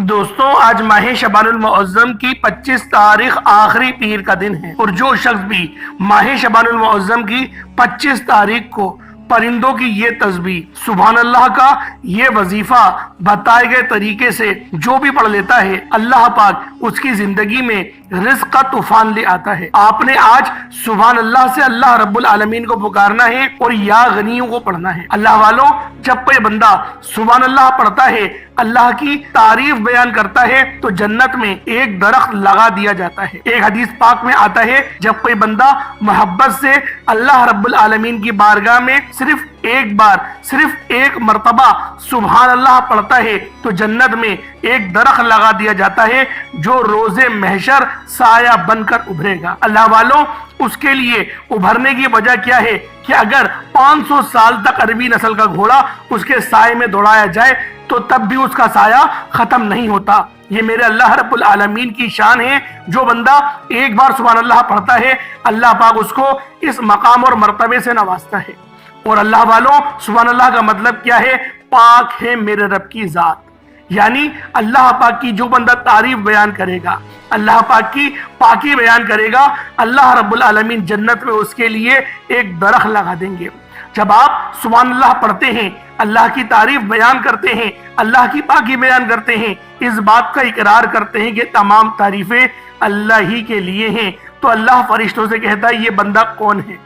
دوستوں آج ماہ شعبان المعظم کی 25 تاریخ آخری پیر کا دن ہے، اور جو شخص بھی ماہ شعبان المعظم کی 25 تاریخ کو پرندوں کی یہ تسبیح سبحان اللہ کا یہ وظیفہ بتائے گئے طریقے سے جو بھی پڑھ لیتا ہے، اللہ پاک اس کی زندگی میں رزق کا طوفان لے آتا ہے۔ آپ نے آج سبحان اللہ سے اللہ رب العالمین کو پکارنا ہے اور یا غنیوں کو پڑھنا ہے۔ اللہ والوں، جب کوئی بندہ سبحان اللہ پڑھتا ہے، اللہ کی تعریف بیان کرتا ہے، تو جنت میں ایک درخت لگا دیا جاتا ہے۔ ایک حدیث پاک میں آتا ہے، جب کوئی بندہ محبت سے اللہ رب العالمین کی بارگاہ میں صرف ایک مرتبہ سبحان اللہ پڑھتا ہے تو جنت میں ایک درخت لگا دیا جاتا ہے جو روز محشر سایہ بن کر ابھرے گا۔ اللہ والوں، اس کے لیے ابھرنے کی وجہ کیا ہے کہ اگر 500 سال تک عربی نسل کا گھوڑا اس کے سائے میں دوڑایا جائے تو تب بھی اس کا سایہ ختم نہیں ہوتا۔ یہ میرے اللہ رب العالمین کی شان ہے، جو بندہ ایک بار سبحان اللہ پڑھتا ہے، اللہ پاک اس کو اس مقام اور مرتبے سے نوازتا ہے۔ اور اللہ والوں، سبحان اللہ کا مطلب کیا ہے؟ پاک ہے میرے رب کی ذات، یعنی اللہ پاک کی جو بندہ تعریف بیان کرے گا، اللہ پاک کی پاکی بیان کرے گا، اللہ رب العالمین جنت میں اس کے لیے ایک درخت لگا دیں گے۔ جب آپ سبحان اللہ پڑھتے ہیں، اللہ کی تعریف بیان کرتے ہیں، اللہ کی پاکی بیان کرتے ہیں، اس بات کا اقرار کرتے ہیں کہ تمام تعریفیں اللہ ہی کے لیے ہیں، تو اللہ فرشتوں سے کہتا ہے یہ بندہ کون ہے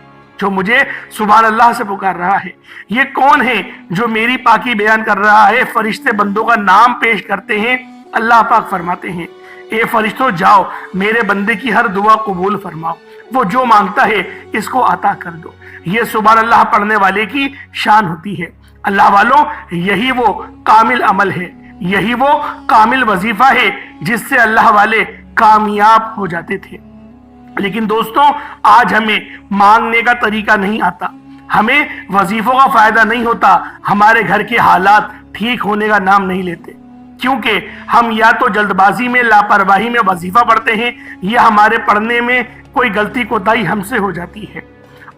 جو مجھے سبحان اللہ سے پکار رہا ہے؟ یہ کون ہے جو میری پاکی بیان کر رہا ہے؟ فرشتے بندوں کا نام پیش کرتے ہیں، اللہ پاک فرماتے ہیں اے فرشتوں جاؤ میرے بندے کی ہر دعا قبول فرماؤ، وہ جو مانگتا ہے اس کو عطا کر دو۔ یہ سبحان اللہ پڑھنے والے کی شان ہوتی ہے۔ اللہ والوں، یہی وہ کامل عمل ہے، یہی وہ کامل وظیفہ ہے جس سے اللہ والے کامیاب ہو جاتے تھے۔ لیکن دوستوں، آج ہمیں مانگنے کا طریقہ نہیں آتا، ہمیں وظیفوں کا فائدہ نہیں ہوتا، ہمارے گھر کے حالات ٹھیک ہونے کا نام نہیں لیتے، کیونکہ ہم یا تو جلد بازی میں لاپرواہی میں وظیفہ پڑھتے ہیں، یا ہمارے پڑھنے میں کوئی غلطی کوتاہی ہم سے ہو جاتی ہے۔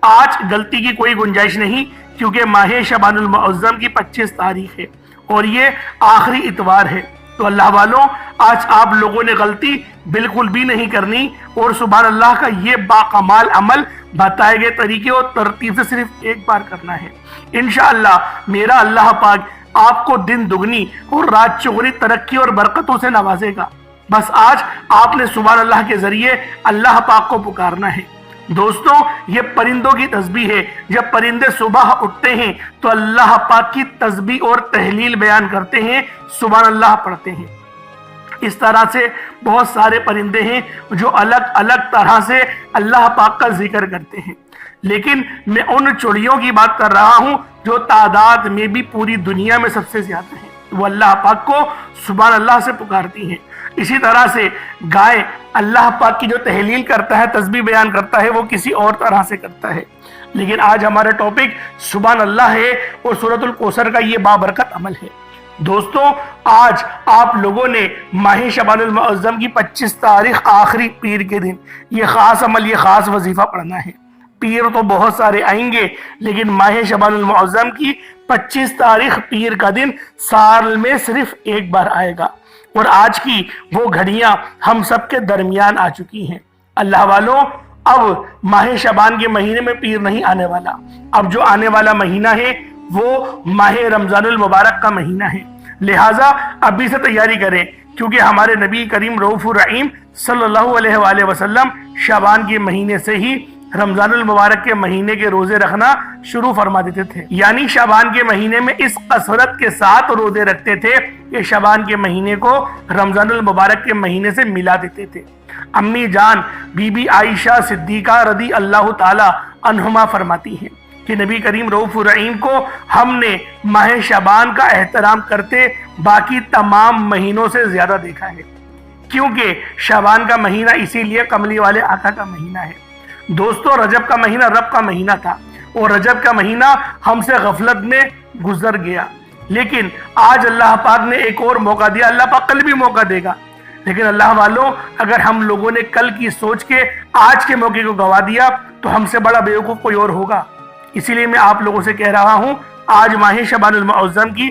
آج غلطی کی کوئی گنجائش نہیں، کیونکہ ماہ شعبان المعظم کی 25 تاریخ ہے اور یہ آخری اتوار ہے۔ تو اللہ والوں، آج آپ لوگوں نے غلطی بالکل بھی نہیں کرنی، اور سبحان اللہ کا یہ باکمال عمل بتائے گئے طریقے اور ترتیب سے صرف ایک بار کرنا ہے۔ انشاءاللہ میرا اللہ پاک آپ کو دن دگنی اور رات چگنی ترقی اور برکتوں سے نوازے گا۔ بس آج آپ نے سبحان اللہ کے ذریعے اللہ پاک کو پکارنا ہے۔ دوستوں، یہ پرندوں کی تسبیح ہے۔ جب پرندے صبح اٹھتے ہیں تو اللہ پاک کی تسبیح اور تحلیل بیان کرتے ہیں، سبحان اللہ پڑھتے ہیں۔ اس طرح سے بہت سارے پرندے ہیں جو الگ الگ طرح سے اللہ پاک کا ذکر کرتے ہیں، لیکن میں ان چڑیوں کی بات کر رہا ہوں جو تعداد میں بھی پوری دنیا میں سب سے زیادہ ہیں، وہ اللہ پاک کو سبحان اللہ سے پکارتی ہیں۔ اسی طرح سے گائے اللہ پاک کی جو تحلیل کرتا ہے، تسبیح بیان کرتا ہے، وہ کسی اور طرح سے کرتا ہے۔ لیکن آج ہمارا ٹاپک سبحان اللہ ہے اور سورۃ الکوثر کا یہ بابرکت عمل ہے۔ دوستوں، آج آپ لوگوں نے ماہ شعبان المعظم کی 25 تاریخ آخری پیر کے دن یہ خاص عمل، یہ خاص وظیفہ پڑھنا ہے۔ پیر تو بہت سارے آئیں گے، لیکن ماہ شعبان المعظم کی 25 تاریخ پیر کا دن سال میں صرف ایک بار آئے گا، اور آج کی وہ گھڑیاں ہم سب کے درمیان آ چکی ہیں۔ اللہ والوں، اب ماہ شعبان کے مہینے میں پیر نہیں آنے والا، اب جو آنے والا مہینہ ہے وہ ماہ رمضان المبارک کا مہینہ ہے، لہٰذا ابھی سے تیاری کریں، کیونکہ ہمارے نبی کریم رؤوف الرحیم صلی اللہ علیہ وآلہ وسلم شعبان کے مہینے سے ہی رمضان المبارک کے مہینے کے روزے رکھنا شروع فرما دیتے تھے، یعنی شعبان کے مہینے میں اس کثرت کے ساتھ روزے رکھتے تھے کہ شعبان کے مہینے کو رمضان المبارک کے مہینے سے ملا دیتے تھے۔ امی جان بی بی عائشہ صدیقہ رضی اللہ تعالی عنہما فرماتی ہیں کہ نبی کریم رؤوف الرحیم کو ہم نے ماہ شعبان کا احترام کرتے باقی تمام مہینوں سے زیادہ دیکھا ہے، کیونکہ شعبان کا مہینہ اسی لیے کملی والے آقا کا مہینہ ہے۔ دوستو، رجب کا مہینہ رب کا مہینہ تھا، اور رجب کا مہینہ ہم سے غفلت میں گزر گیا، لیکن آج اللہ پاک نے ایک اور موقع دیا، اللہ پاک کل بھی موقع دے گا۔ لیکن اللہ والوں، اگر ہم لوگوں نے کل کی سوچ کے آج کے موقع کو گوا دیا تو ہم سے بڑا بیوقوف کوئی اور ہوگا۔ اسی لیے میں آپ لوگوں سے کہہ رہا ہوں، آج ماہ شعبان المعظم کی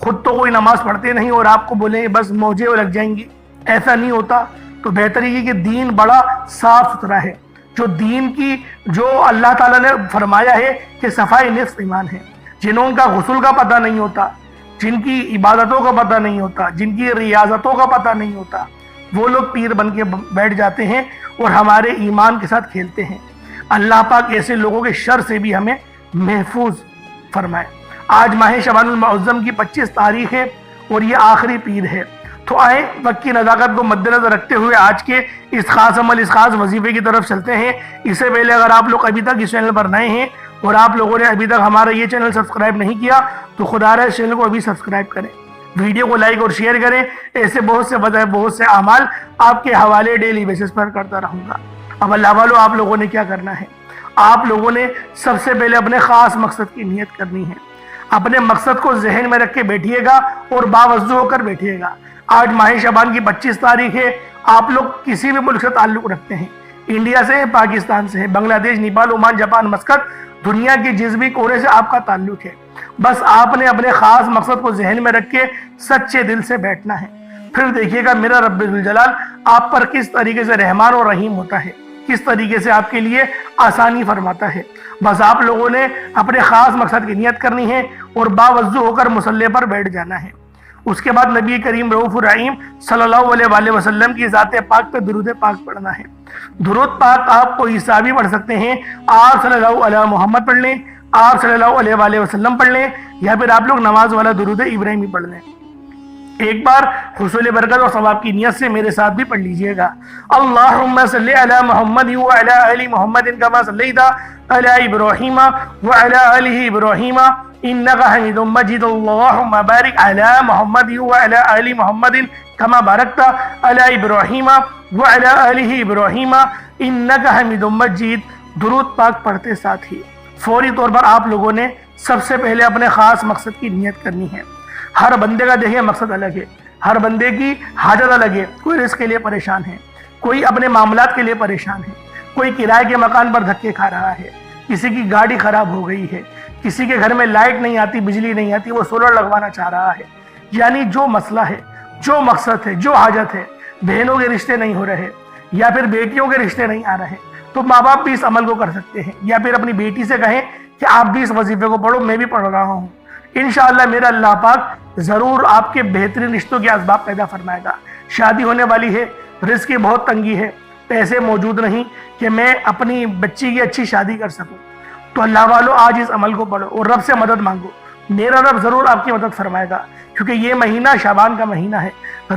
خود تو کوئی نماز پڑھتے نہیں اور آپ کو بولیں بس موجے لگ جائیں گی، ایسا نہیں ہوتا۔ تو بہتری یہ کہ دین بڑا صاف ستھرا ہے، جو اللہ تعالیٰ نے فرمایا ہے کہ صفائی نصف ایمان ہے۔ جنہوں کا غسل کا پتہ نہیں ہوتا، جن کی عبادتوں کا پتہ نہیں ہوتا، جن کی ریاضتوں کا پتہ نہیں ہوتا، وہ لوگ پیر بن کے بیٹھ جاتے ہیں اور ہمارے ایمان کے ساتھ کھیلتے ہیں۔ اللہ پاک ایسے لوگوں کے شر سے بھی ہمیں محفوظ فرمائے۔ آج ماہ شعبان المعظم کی 25 تاریخ ہے اور یہ آخری پیر ہے۔ تو آئیں وقت کی نزاکت کو مد نظر رکھتے ہوئے آج کے اس خاص عمل، اس خاص وظیفے کی طرف چلتے ہیں۔ اس سے پہلے اگر آپ لوگ ابھی تک اس چینل پر نئے ہیں اور آپ لوگوں نے ابھی تک ہمارا یہ چینل سبسکرائب نہیں کیا تو خدا رہا اس چینل کو ابھی سبسکرائب کریں، ویڈیو کو لائک اور شیئر کریں۔ ایسے بہت سے اعمال آپ کے حوالے ڈیلی بیسس پر کرتا رہوں گا۔ اب اللہ والو، آپ لوگوں نے کیا کرنا ہے؟ آپ لوگوں نے سب سے پہلے اپنے خاص مقصد کی نیت کرنی ہے۔ اپنے مقصد کو ذہن میں رکھ کے بیٹھیے گا اور باوضو ہو کر بیٹھیے گا۔ آج ماہ شعبان کی 25 تاریخ ہے۔ آپ لوگ کسی بھی ملک سے تعلق رکھتے ہیں، انڈیا سے، پاکستان سے، بنگلہ دیش، نیپال، عمان، جاپان، مسقط، دنیا کے جس بھی کونے سے آپ کا تعلق ہے، بس آپ نے اپنے خاص مقصد کو ذہن میں رکھ کے سچے دل سے بیٹھنا ہے۔ پھر دیکھیے گا میرا رب ذوالجلال آپ پر کس طریقے سے رحمان اور رحیم ہوتا ہے، کس طریقے سے آپ کے لیے آسانی فرماتا ہے۔ بس آپ لوگوں نے اپنے خاص مقصد کی نیت کرنی ہے اور باوضو ہو کر مصلی پر بیٹھ جانا ہے۔ اس کے بعد نبی کریم رؤوف الرحیم صلی اللہ علیہ وآلہ وسلم کی ذات پاک پہ درود پاک پڑھنا ہے۔ درود پاک آپ کو عیسیٰ بھی پڑھ سکتے ہیں، آپ صلی اللہ علیہ محمد پڑھ لیں، آپ صلی اللہ علیہ وآلہ وسلم پڑھ لیں، یا پھر آپ لوگ نماز والا درود ابراہیمی پڑھ لیں۔ ایک بار حصول برکت اور ثواب کی نیت سے میرے ساتھ بھی پڑھ لیجئے گا۔ اللہم صلی علی محمد وعلی آل محمد کما صلیت علی ابراہیم وعلی آل ابراہیم انکا حمید مجید۔ اللہم بارک علی محمد وعلی آل محمد کما بارکت علی ابراہیم وعلی آل ابراہیم انکا حمید مجید۔ درود پاک پڑھتے ساتھ ہی فوری طور پر آپ لوگوں نے سب سے پہلے اپنے خاص مقصد کی نیت کرنی ہے۔ ہر بندے کا دیکھیں مقصد الگ ہے، ہر بندے کی حاجت الگ ہے۔ کوئی رزق کے لیے پریشان ہے، کوئی اپنے معاملات کے لیے پریشان ہے، کوئی کرائے کے مکان پر دھکے کھا رہا ہے، کسی کی گاڑی خراب ہو گئی ہے، کسی کے گھر میں لائٹ نہیں آتی، بجلی نہیں آتی، وہ سولر لگوانا چاہ رہا ہے۔ یعنی جو مسئلہ ہے، جو مقصد ہے، جو حاجت ہے، بہنوں کے رشتے نہیں ہو رہے یا پھر بیٹیوں کے رشتے نہیں آ رہے، تو ماں باپ بھی اس عمل کو کر سکتے ہیں، یا پھر اپنی بیٹی سے کہیں کہ آپ بھی اس وظیفے کو پڑھو، میں بھی پڑھ رہا ہوں۔ انشاءاللہ میرا اللہ پاک ضرور آپ کے بہترین رشتوں کے اسباب پیدا فرمائے گا۔ شادی ہونے والی ہے، رزق کی بہت تنگی ہے، پیسے موجود نہیں کہ میں اپنی بچی کی اچھی شادی کر سکوں، تو اللہ والو آج اس عمل کو پڑھو اور رب سے مدد مانگو۔ میرا رب ضرور آپ کی مدد فرمائے گا، کیونکہ یہ مہینہ شعبان کا مہینہ ہے،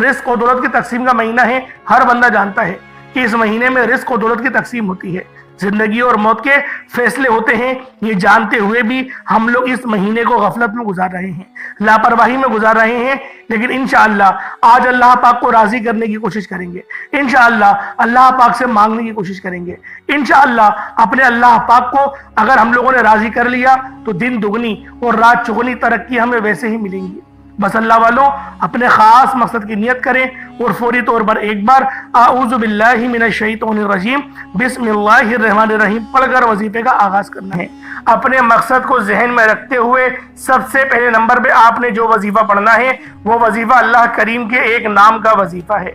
رزق و دولت کی تقسیم کا مہینہ ہے۔ ہر بندہ جانتا ہے کہ اس مہینے میں رزق و دولت کی تقسیم ہوتی ہے، زندگی اور موت کے فیصلے ہوتے ہیں۔ یہ جانتے ہوئے بھی ہم لوگ اس مہینے کو غفلت میں گزار رہے ہیں، لاپرواہی میں گزار رہے ہیں، لیکن انشاءاللہ آج اللہ پاک کو راضی کرنے کی کوشش کریں گے، انشاءاللہ اللہ پاک سے مانگنے کی کوشش کریں گے، انشاءاللہ اپنے اللہ پاک کو اگر ہم لوگوں نے راضی کر لیا تو دن دگنی اور رات چگنی ترقی ہمیں ویسے ہی ملیں گی۔ بس اللہ والوں اپنے خاص مقصد کی نیت کریں اور فوری طور پر ایک بار اعوذ باللہ من الشیطان الرجیم بسم اللہ الرحمن الرحیم پڑھ کر وظیفے کا آغاز کرنا ہے۔ اپنے مقصد کو ذہن میں رکھتے ہوئے سب سے پہلے نمبر پہ آپ نے جو وظیفہ پڑھنا ہے وہ وظیفہ اللہ کریم کے ایک نام کا وظیفہ ہے۔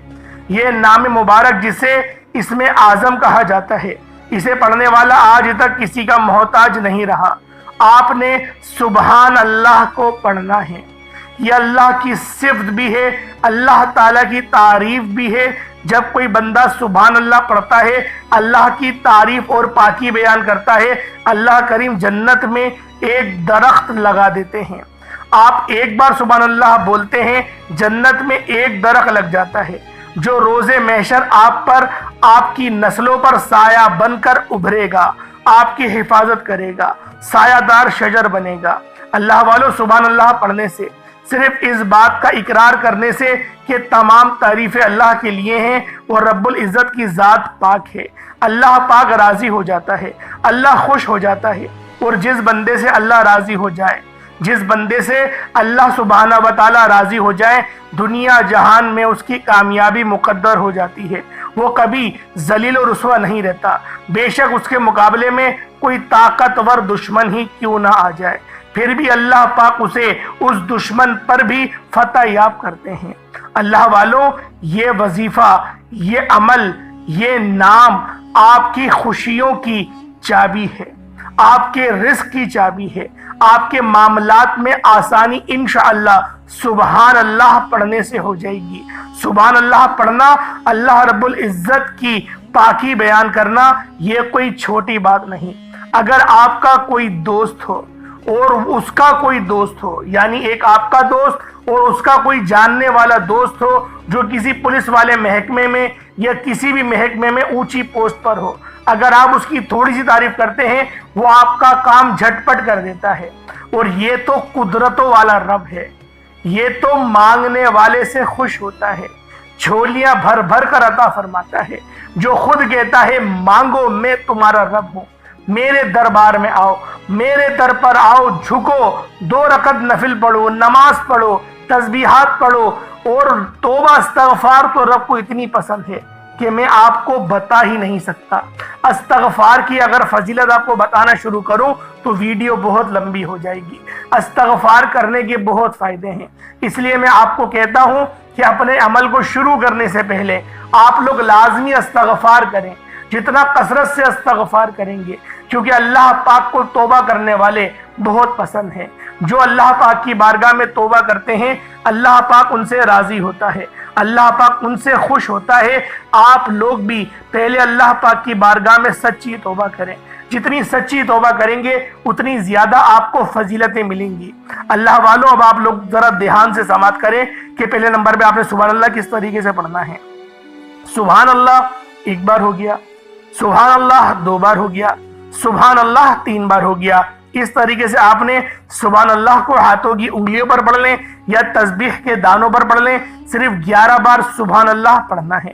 یہ نام مبارک جسے اسم اعظم کہا جاتا ہے، اسے پڑھنے والا آج تک کسی کا محتاج نہیں رہا۔ آپ نے سبحان اللہ کو پڑھنا ہے۔ یہ اللہ کی صفت بھی ہے، اللہ تعالیٰ کی تعریف بھی ہے۔ جب کوئی بندہ سبحان اللہ پڑھتا ہے، اللہ کی تعریف اور پاکی بیان کرتا ہے، اللہ کریم جنت میں ایک درخت لگا دیتے ہیں۔ آپ ایک بار سبحان اللہ بولتے ہیں، جنت میں ایک درخت لگ جاتا ہے جو روز محشر آپ پر، آپ کی نسلوں پر سایہ بن کر ابھرے گا، آپ کی حفاظت کرے گا، سایہ دار شجر بنے گا۔ اللہ والو سبحان اللہ پڑھنے سے، صرف اس بات کا اقرار کرنے سے کہ تمام تعریفیں اللہ کے لیے ہیں اور رب العزت کی ذات پاک ہے، اللہ پاک راضی ہو جاتا ہے، اللہ خوش ہو جاتا ہے۔ اور جس بندے سے اللہ راضی ہو جائے، جس بندے سے اللہ سبحانہ و تعالی راضی ہو جائے، دنیا جہان میں اس کی کامیابی مقدر ہو جاتی ہے، وہ کبھی ذلیل و رسوا نہیں رہتا، بے شک اس کے مقابلے میں کوئی طاقتور دشمن ہی کیوں نہ آ جائے۔ پھر بھی اللہ پاک اسے اس دشمن پر بھی فتح یاب کرتے ہیں۔ اللہ والوں، یہ وظیفہ، یہ عمل، یہ نام آپ کی خوشیوں کی چابی ہے، آپ کے رزق کی چابی ہے، آپ کے معاملات میں آسانی انشاءاللہ سبحان اللہ پڑھنے سے ہو جائے گی۔ سبحان اللہ پڑھنا، اللہ رب العزت کی پاکی بیان کرنا، یہ کوئی چھوٹی بات نہیں۔ اگر آپ کا کوئی دوست ہو اور اس کا کوئی دوست ہو، یعنی ایک آپ کا دوست اور اس کا کوئی جاننے والا دوست ہو جو کسی پولیس والے محکمے میں یا کسی بھی محکمے میں اونچی پوسٹ پر ہو، اگر آپ اس کی تھوڑی سی تعریف کرتے ہیں وہ آپ کا کام جھٹپٹ کر دیتا ہے۔ اور یہ تو قدرتوں والا رب ہے، یہ تو مانگنے والے سے خوش ہوتا ہے، جھولیاں بھر بھر کر عطا فرماتا ہے، جو خود کہتا ہے مانگو میں تمہارا رب ہوں، میرے دربار میں آؤ، میرے در پر آؤ، جھکو، 2 رکعت نفل پڑھو، نماز پڑھو، تسبیحات پڑھو، اور توبہ استغفار تو رب کو اتنی پسند ہے کہ میں آپ کو بتا ہی نہیں سکتا۔ استغفار کی اگر فضیلت آپ کو بتانا شروع کروں تو ویڈیو بہت لمبی ہو جائے گی۔ استغفار کرنے کے بہت فائدے ہیں، اس لیے میں آپ کو کہتا ہوں کہ اپنے عمل کو شروع کرنے سے پہلے آپ لوگ لازمی استغفار کریں، جتنا کثرت سے استغفار کریں گے، کیونکہ اللہ پاک کو توبہ کرنے والے بہت پسند ہیں۔ جو اللہ پاک کی بارگاہ میں توبہ کرتے ہیں اللہ پاک ان سے راضی ہوتا ہے، اللہ پاک ان سے خوش ہوتا ہے۔ آپ لوگ بھی پہلے اللہ پاک کی بارگاہ میں سچی توبہ کریں، جتنی سچی توبہ کریں گے اتنی زیادہ آپ کو فضیلتیں ملیں گی۔ اللہ والوں، اب آپ لوگ ذرا دھیان سے سماعت کریں کہ پہلے نمبر پہ آپ نے سبحان اللہ کس طریقے سے پڑھنا ہے۔ سبحان اللہ 1 بار ہو گیا، سبحان اللہ 2 بار ہو گیا، سبحان اللہ 3 بار ہو گیا۔ اس طریقے سے آپ نے سبحان اللہ کو ہاتھوں کی انگلیوں پر پڑھ لیں یا تسبیح کے دانوں پر پڑھ لیں، صرف 11 بار سبحان اللہ پڑھنا ہے۔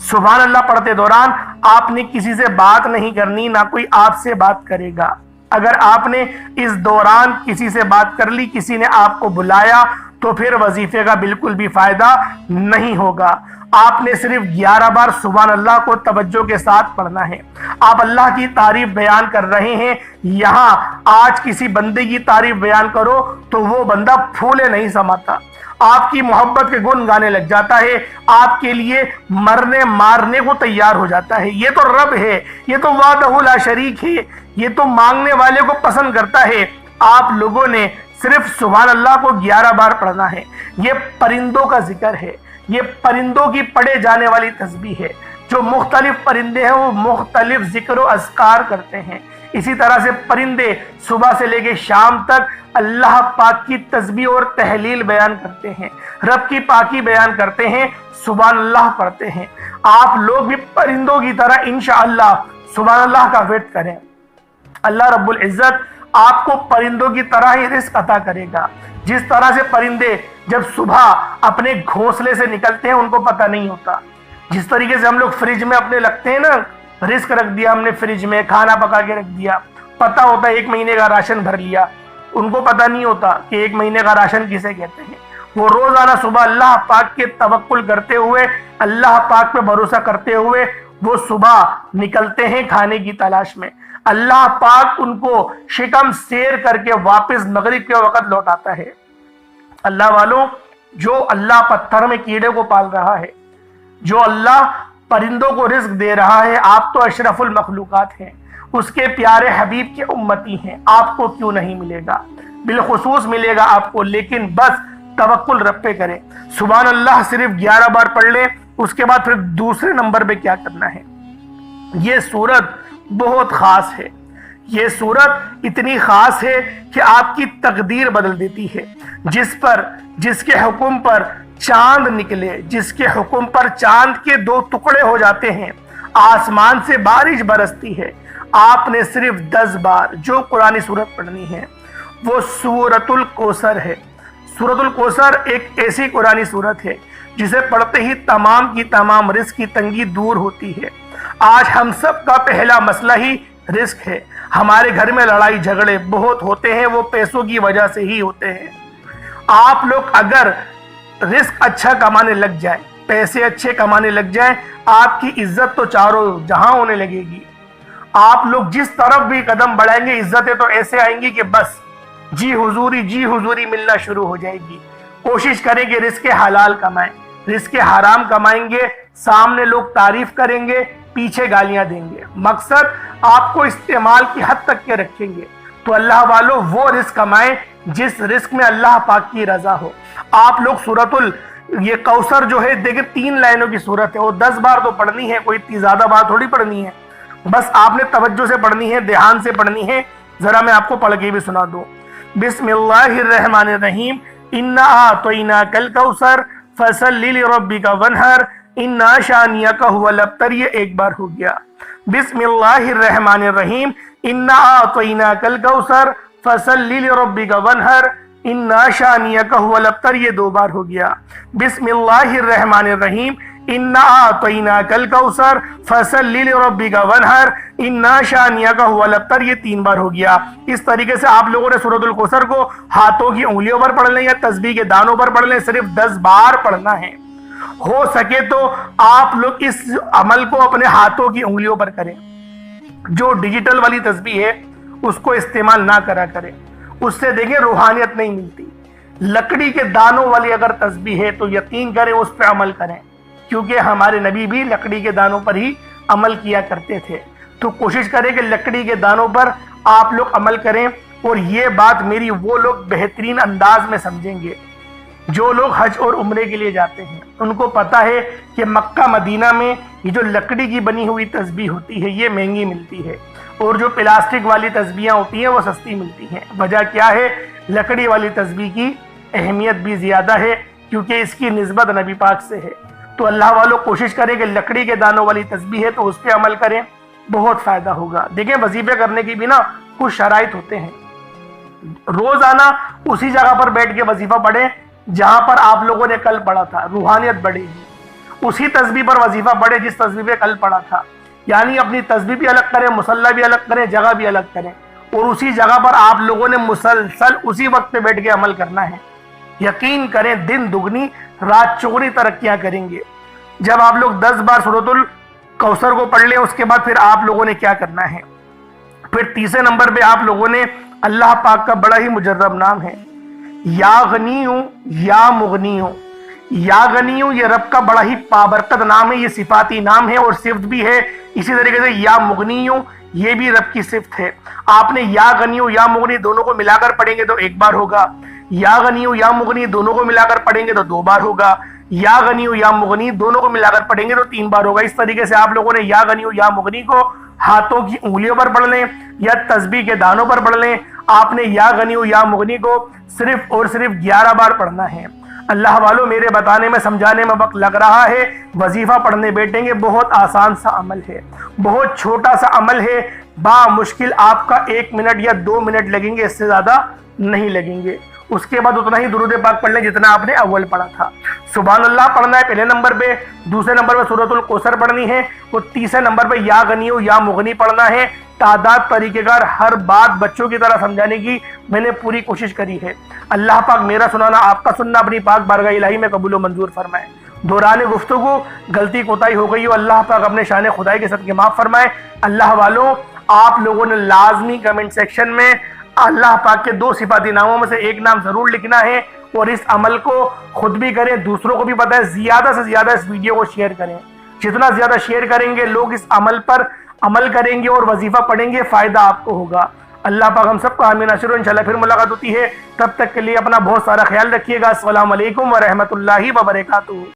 سبحان اللہ پڑھتے دوران آپ نے کسی سے بات نہیں کرنی، نہ کوئی آپ سے بات کرے گا۔ اگر آپ نے اس دوران کسی سے بات کر لی، کسی نے آپ کو بلایا، تو پھر وظیفے کا بالکل بھی فائدہ نہیں ہوگا۔ آپ نے صرف 11 بار سبحان اللہ کو توجہ کے ساتھ پڑھنا ہے۔ آپ اللہ کی تعریف بیان کر رہے ہیں، یہاں آج کسی بندے کی تعریف بیان کرو تو وہ بندہ پھولے نہیں سماتا، آپ کی محبت کے گن گانے لگ جاتا ہے، آپ کے لیے مرنے مارنے کو تیار ہو جاتا ہے۔ یہ تو رب ہے، یہ تو وحدہ لا شریک ہے، یہ تو مانگنے والے کو پسند کرتا ہے۔ آپ لوگوں نے صرف سبحان اللہ کو 11 بار پڑھنا ہے۔ یہ پرندوں کا ذکر ہے، یہ پرندوں کی پڑھے جانے والی تسبیح ہے۔ جو مختلف پرندے ہیں وہ مختلف ذکر و اذکار کرتے ہیں، اسی طرح سے پرندے صبح سے لے کے شام تک اللہ پاک کی تسبیح اور تحلیل بیان کرتے ہیں، رب کی پاکی بیان کرتے ہیں، سبحان اللہ پڑھتے ہیں۔ آپ لوگ بھی پرندوں کی طرح انشاءاللہ سبحان اللہ کا ویٹ کریں، اللہ رب العزت آپ کو پرندوں کی طرح ہی رزق عطا کرے گا۔ جس طرح سے پرندے جب صبح اپنے گھونسلے سے نکلتے ہیں ان کو پتہ نہیں ہوتا، جس طریقے سے ہم لوگ فریج میں اپنے لگتے ہیں نا، رزق رکھ دیا ہم نے فریج میں، کھانا پکا کے رکھ دیا، پتہ ہوتا ہے 1 مہینے کا راشن بھر لیا، ان کو پتہ نہیں ہوتا کہ 1 مہینے کا راشن کسے کہتے ہیں۔ وہ روزانہ صبح اللہ پاک کے توکل کرتے ہوئے، اللہ پاک پہ بھروسہ کرتے ہوئے وہ صبح نکلتے ہیں کھانے کی تلاش میں۔ اللہ پاک ان کو شکم سیر کر کے واپس مغرب کے وقت لوٹاتا ہے۔ اللہ والوں، جو اللہ پتھر میں کیڑے کو پال رہا ہے، جو اللہ پرندوں کو رزق دے رہا ہے، آپ تو اشرف المخلوقات ہیں، اس کے پیارے حبیب کے امتی ہیں، آپ کو کیوں نہیں ملے گا؟ بالخصوص ملے گا آپ کو، لیکن بس توکل رب پہ کریں۔ سبحان اللہ صرف 11 بار پڑھ لیں۔ اس کے بعد پھر دوسرے نمبر پہ کیا کرنا ہے؟ یہ سورت بہت خاص ہے، یہ سورت اتنی خاص ہے کہ آپ کی تقدیر بدل دیتی ہے۔ جس کے حکم پر چاند نکلے، جس کے حکم پر چاند کے 2 ٹکڑے ہو جاتے ہیں، آسمان سے بارش برستی ہے، آپ نے صرف 10 بار جو قرآنی سورت پڑھنی ہے وہ سورۃ الکوثر ہے۔ سورۃ الکوثر ایک ایسی قرآنی سورت ہے جسے پڑھتے ہی تمام کی تمام رزق کی تنگی دور ہوتی ہے۔ آج ہم سب کا پہلا مسئلہ ہی رزق ہے۔ ہمارے گھر میں لڑائی جھگڑے بہت ہوتے ہیں، وہ پیسوں کی وجہ سے ہی ہوتے ہیں۔ آپ لوگ اگر رزق اچھا کمانے لگ جائیں، پیسے اچھے کمانے لگ جائیں، آپ کی عزت تو چاروں جہاں ہونے لگے گی۔ آپ لوگ جس طرف بھی قدم بڑھائیں گے عزتیں تو ایسے آئیں گی کہ بس جی حضوری ملنا شروع ہو جائے گی۔ کوشش کریں کہ رزق حلال کمائیں، رزق حرام کمائیں گے سامنے لوگ تعریف کریں گے، پیچھے گالیاں دیں گے۔ مقصد آپ کو استعمال کی حد تک کے رکھیں گے، تو اللہ والوں وہ رزق کمائیں جس رزق میں اللہ پاک کی رضا ہو۔ آپ لوگ یہ کوثر جو ہے دیکھیں 3 لائنوں کی صورت ہے، وہ 10 بار تو پڑھنی ہے، کوئی اتنی زیادہ بار تھوڑی پڑھنی ہے، بس آپ نے توجہ سے پڑھنی ہے، دھیان سے پڑھنی ہے۔ ذرا میں آپ کو پڑھ کے بھی سنا دوں۔ بسم اللہ الرحمن الرحیم، انا اعطیناک الکوثر فصلی لربک وانحر انا شانیک هو الابتر۔ یہ ایک بار ہو گیا۔ بسم اللہ الرحمن الرحیم، انا اعطیناک الکوثر فصلی لربک وانحر انا شانیک هو الابتر۔ یہ 2 بار ہو گیا۔ بسم اللہ الرحمن الرحیم، انا اعطیناک الکوثر فصلی لربک وانحر انا شانیک هو الابتر۔ یہ 3 بار ہو گیا۔ اس طریقے سے آپ لوگوں نے سورۃ الکوثر کو ہاتھوں کی انگلیوں پر پڑھ لیں یا تسبیح کے دانوں پر پڑھ لیں، صرف 10 بار پڑھنا ہے۔ ہو سکے تو آپ لوگ اس عمل کو اپنے ہاتھوں کی انگلیوں پر کریں۔ جو ڈیجیٹل والی تسبیح ہے اس کو استعمال نہ کرا کریں، اس سے دیکھیں روحانیت نہیں ملتی۔ لکڑی کے دانوں والی اگر تسبیح ہے تو یقین کریں اس پہ عمل کریں، کیونکہ ہمارے نبی بھی لکڑی کے دانوں پر ہی عمل کیا کرتے تھے۔ تو کوشش کریں کہ لکڑی کے دانوں پر آپ لوگ عمل کریں، اور یہ بات میری وہ لوگ بہترین انداز میں سمجھیں گے جو لوگ حج اور عمرے کے لیے جاتے ہیں۔ ان کو پتا ہے کہ مکہ مدینہ میں یہ جو لکڑی کی بنی ہوئی تسبیح ہوتی ہے یہ مہنگی ملتی ہے، اور جو پلاسٹک والی تسبیحاں ہوتی ہیں وہ سستی ملتی ہیں۔ وجہ کیا ہے؟ لکڑی والی تسبیح کی اہمیت بھی زیادہ ہے، کیونکہ اس کی نسبت نبی پاک سے ہے۔ تو اللہ والوں کوشش کریں کہ لکڑی کے دانوں والی تسبیح ہے تو اس پہ عمل کریں، بہت فائدہ ہوگا۔ دیکھیں وظیفے کرنے کی بھی نا کچھ شرائط ہوتے ہیں۔ روزانہ اسی جگہ پر بیٹھ کے وظیفہ پڑھیں جہاں پر آپ لوگوں نے کل پڑھا تھا، روحانیت بڑھے گی۔ اسی تسبیح پر وظیفہ پڑھیں جس تسبیح پہ کل پڑھا تھا، یعنی اپنی تسبیح بھی الگ کریں، مصلی بھی الگ کریں، جگہ بھی الگ کریں، اور اسی جگہ پر آپ لوگوں نے مسلسل اسی وقت پہ بیٹھ کے عمل کرنا ہے۔ یقین کریں دن دگنی رات چگنی ترقیاں کریں گے۔ جب آپ لوگ 10 بار سورۃ الکوثر کو پڑھ لیں اس کے بعد پھر آپ لوگوں نے کیا کرنا ہے؟ پھر تیسرے نمبر پہ آپ لوگوں نے اللہ پاک کا بڑا ہی مجرب نام ہے یا غنیوں یا مغنیوں۔ یا غنیوں یہ رب کا بڑا ہی بابرکت نام ہے، یہ صفاتی نام ہے اور صفت بھی ہے۔ اسی طریقے سے یا مغنیوں یہ بھی رب کی صفت ہے۔ آپ نے یا غنیوں یا مغنی دونوں کو ملا کر پڑھیں گے تو 1 بار ہوگا، یا غنیوں یا مغنی دونوں کو ملا کر پڑھیں گے تو 2 بار ہوگا، یا غنیوں یا مغنی دونوں کو ملا کر پڑھیں گے تو 3 بار ہوگا۔ اس طریقے سے آپ لوگوں نے یا غنیوں یا مغنی کو ہاتھوں کی انگلیوں پر پڑھ لیں یا تسبیح کے دانوں پر پڑھ لیں۔ آپ نے یا غنیوں یا مغنی کو صرف اور صرف 11 بار پڑھنا ہے۔ اللہ والوں میرے بتانے میں سمجھانے میں وقت لگ رہا ہے، وظیفہ پڑھنے بیٹھیں گے، بہت آسان سا عمل ہے، بہت چھوٹا سا عمل ہے، بامشکل آپ کا 1 منٹ یا 2 منٹ لگیں گے، اس سے زیادہ نہیں لگیں گے۔ اس کے بعد اتنا ہی درود پاک پڑھ لیں جتنا آپ نے اول پڑھا تھا۔ سبحان اللہ پڑھنا ہے پہلے نمبر پہ، دوسرے نمبر پہ سورۃ الکوثر پڑھنی ہے، اور تیسرے نمبر پہ یا غنیوں یا مغنی پڑھنا ہے۔ تعداد طریقہ کار ہر بات بچوں کی طرح سمجھانے کی میں نے پوری کوشش کری ہے۔ اللہ پاک میرا سنانا آپ کا سننا اپنی پاک بارگاہ الہی میں قبول و منظور فرمائے۔ دوران گفتگو غلطی کوتاہی ہو گئی ہو، اللہ پاک اپنے شان خدائی کے صدقے معاف فرمائے۔ اللہ والوں آپ لوگوں نے لازمی کمنٹ سیکشن میں اللہ پاک کے 2 صفاتی ناموں میں سے ایک نام ضرور لکھنا ہے، اور اس عمل کو خود بھی کریں، دوسروں کو بھی بتائیں، زیادہ سے زیادہ اس ویڈیو کو شیئر کریں۔ جتنا زیادہ شیئر کریں گے لوگ اس عمل پر عمل کریں گے اور وظیفہ پڑھیں گے، فائدہ آپ کو ہوگا۔ اللہ پاک ہم سب کو آمین ناصر، انشاءاللہ پھر ملاقات ہوتی ہے، تب تک کے لیے اپنا بہت سارا خیال رکھیے گا۔ السلام علیکم ورحمۃ اللہ وبرکاتہ۔